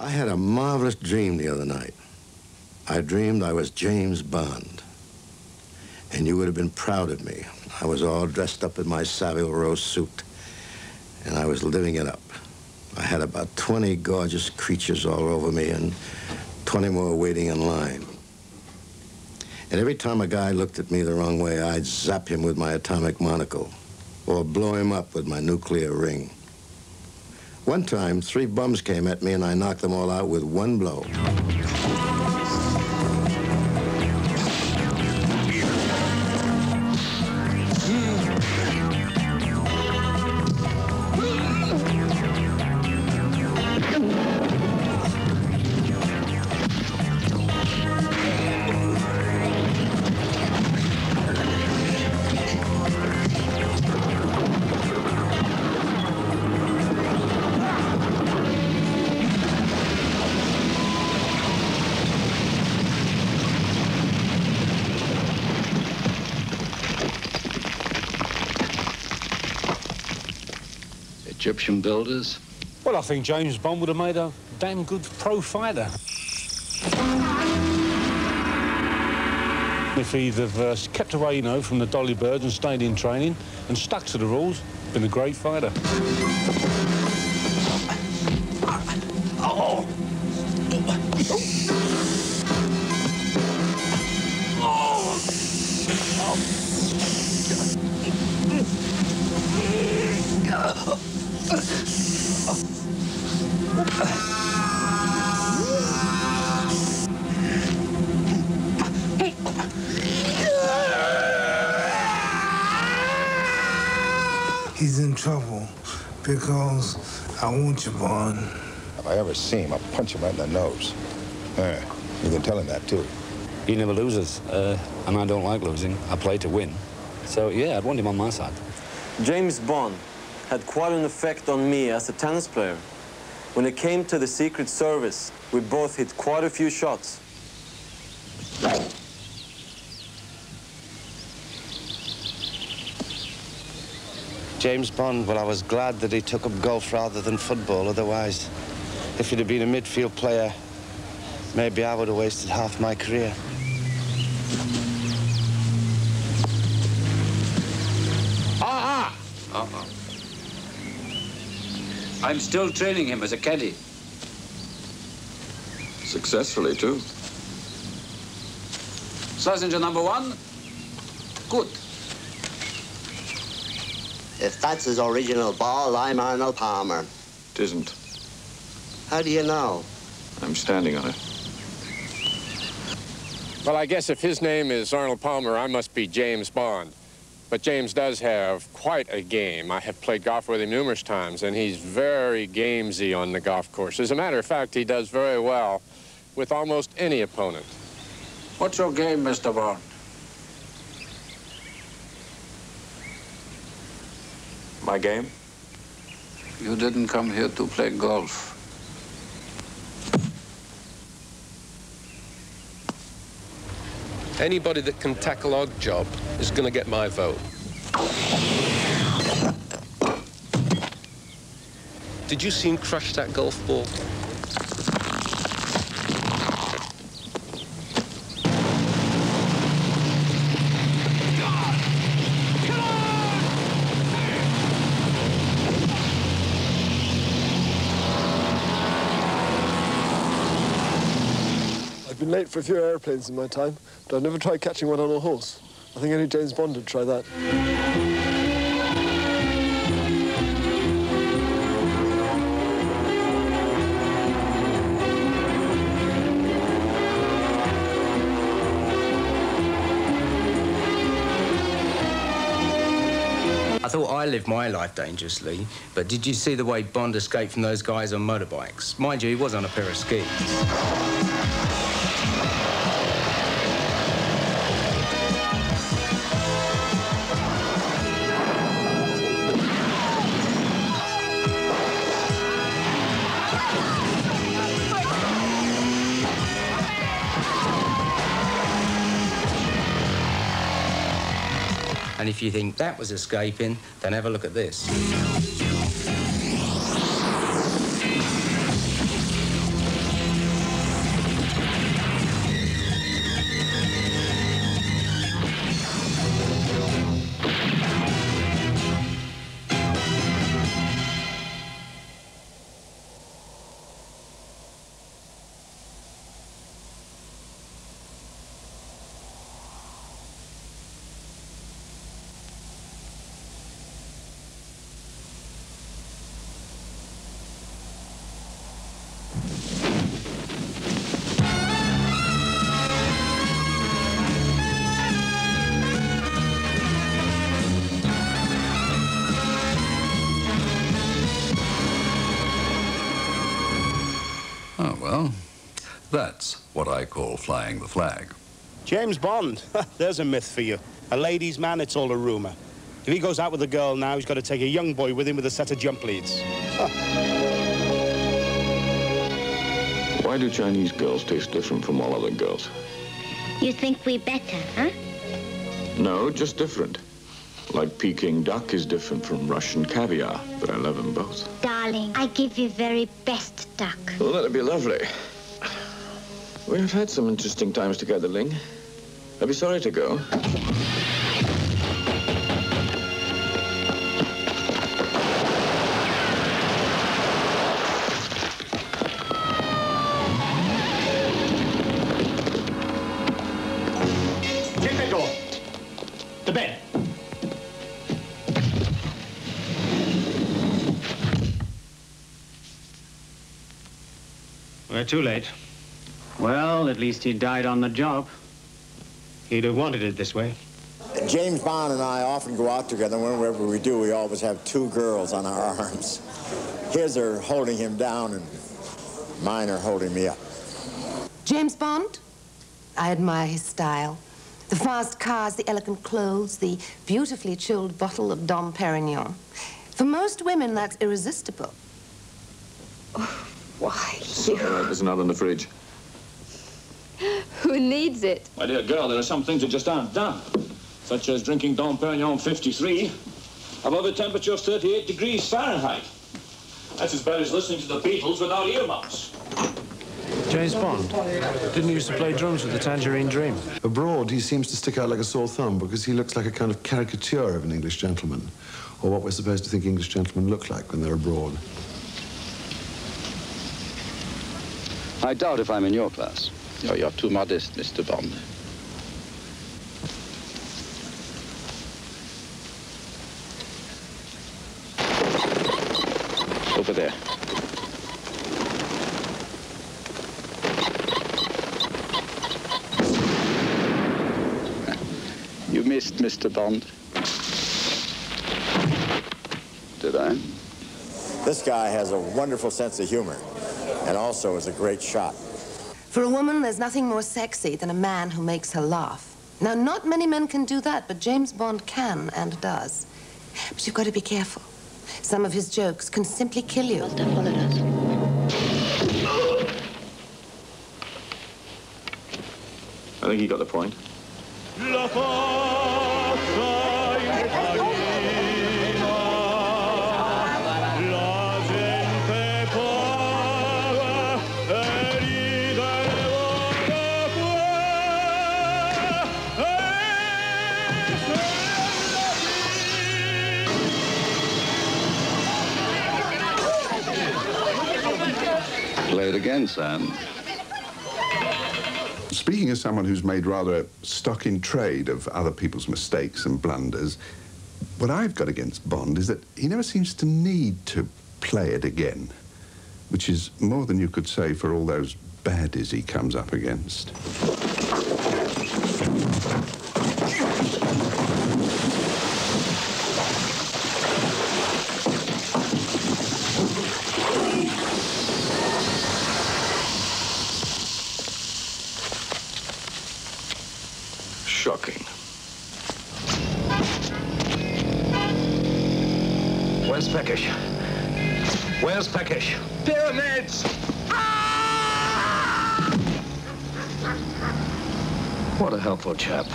I had a marvelous dream the other night. I dreamed I was James Bond. And you would have been proud of me. I was all dressed up in my Savile Row suit, and I was living it up. I had about 20 gorgeous creatures all over me and 20 more waiting in line. And every time a guy looked at me the wrong way, I'd zap him with my atomic monocle or blow him up with my nuclear ring. One time, 3 bums came at me and I knocked them all out with one blow. Egyptian builders? Well, I think James Bond would have made a damn good pro fighter. If he'd have kept away, you know, from the dolly birds and stayed in training and stuck to the rules, been a great fighter. Oh! He's in trouble because I want you, Bond. If I ever see him, I'll punch him right in the nose. You can tell him that, too. He never loses, and I don't like losing. I play to win. So, yeah, I'd want him on my side. James Bond had quite an effect on me as a tennis player. When it came to the Secret Service, we both hit quite a few shots. James Bond, well, I was glad that he took up golf rather than football. Otherwise, if he'd have been a midfield player, maybe I would have wasted half my career. I'm still training him as a caddy. Successfully, too. Passenger number 1, good. If that's his original ball, I'm Arnold Palmer. It isn't. How do you know? I'm standing on it. Well, I guess if his name is Arnold Palmer, I must be James Bond. But James does have quite a game. I have played golf with him numerous times, and he's very gamesy on the golf course. As a matter of fact, he does very well with almost any opponent. What's your game, Mr. Bond? My game? You didn't come here to play golf. Anybody that can tackle odd job is going to get my vote. Did you see him crush that golf ball? I've been late for a few airplanes in my time, but I've never tried catching one on a horse. I think only James Bond would try that. I thought I lived my life dangerously, but did you see the way Bond escaped from those guys on motorbikes? Mind you, he was on a pair of skis. And if you think that was escaping, then have a look at this. Oh, well, that's what I call flying the flag. James Bond, there's a myth for you. A ladies' man, it's all a rumour. If he goes out with a girl now, he's got to take a young boy with him with a set of jump leads. Why do Chinese girls taste different from all other girls? You think we're better, huh? No, just different. Like Peking duck is different from Russian caviar, but I love them both. Darling, I give you very best duck. Well, that'd be lovely. We have had some interesting times together, Ling. I'd be sorry to go. Take that door. The bed. We're too late. Well, at least he died on the job. He'd have wanted it this way. James Bond and I often go out together. Whenever we do, we always have two girls on our arms. His are holding him down, and mine are holding me up. James Bond? I admire his style. The fast cars, the elegant clothes, the beautifully chilled bottle of Dom Perignon. For most women, that's irresistible. Oh, why, you... There's another in the fridge. Who needs it? My dear girl, there are some things that just aren't done, such as drinking Dom Perignon 53 above a temperature of 38 degrees Fahrenheit. That's as bad as listening to the Beatles without earmuffs. James Bond didn't used to play drums with the Tangerine Dream. Abroad, he seems to stick out like a sore thumb because he looks like a kind of caricature of an English gentleman, or what we're supposed to think English gentlemen look like when they're abroad. I doubt if I'm in your class. Oh, you're too modest, Mr. Bond. Over there. You missed, Mr. Bond. Did I? This guy has a wonderful sense of humor, and also is a great shot. For a woman, there's nothing more sexy than a man who makes her laugh. Now, not many men can do that, but James Bond can and does. But you've got to be careful. Some of his jokes can simply kill you. I think he got the point. Play it again, Sam. Speaking as someone who's made rather stock in trade of other people's mistakes and blunders, what I've got against Bond is that he never seems to need to play it again, which is more than you could say for all those baddies he comes up against. Shocking. Where's Peckish? Where's Peckish? Pyramids! What a helpful chap.